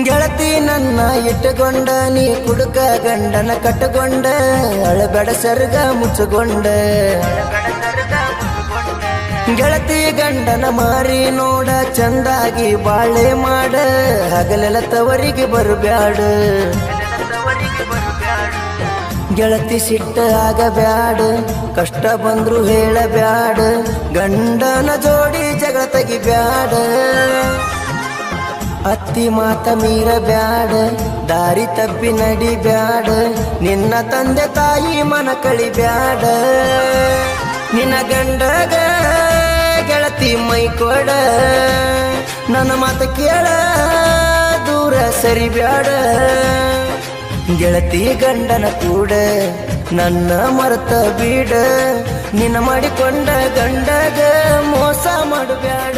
ಗೆಳತಿ ನನ್ನ ಇಟ್ಟುಕೊಂಡ ನೀ ಕುಡುಕ ಗಂಡನ ಕಟ್ಟಕೊಂಡ ಅಳಬೇಡ ಸರ್ಗ ಮುಚ್ಚಕೊಂಡ ಗೆಳತಿ ಗಂಡನ ಮಾರಿ ನೋಡ ಚಂದಾಗಿ ಬಾಳೆ ಮಾಡ ಹಗಲೆಲ್ಲ ತವರಿಗೆ ಬರಬ್ಯಾಡ ಗೆಳತಿ ಸಿಟ್ಟ ಆಗಬ್ಯಾಡ ಕಷ್ಟ ಬಂದ್ರು ಹೇಳಬ್ಯಾಡ ಗಂಡನ ಜೋಡಿ ಜಗಳ ತೆಗಿಬ್ಯಾಡ ಅತ್ತಿ ಮಾತ ಮೀರಬ್ಯಾಡ ದಾರಿ ತಪ್ಪಿ ನಡಿಬ್ಯಾಡ ನಿನ್ನ ತಂದೆ ತಾಯಿ ಮನ ಕಳಿಬ್ಯಾಡ ನಿನ್ನ ಗಂಡಗ ಗೆಳತಿ ಮೈ ಕೊಡ ನನ್ನ ಮಾತ ಕೇಳ ದೂರ ಸರಿಬ್ಯಾಡ ಗೆಳತಿ ಗಂಡನ ಕೂಡ ನನ್ನ ಮರೆತ ಬೀಡ ನಿನ್ನ ಮಾಡಿಕೊಂಡ ಗಂಡಗ ಮೋಸ ಮಾಡಬ್ಯಾಡ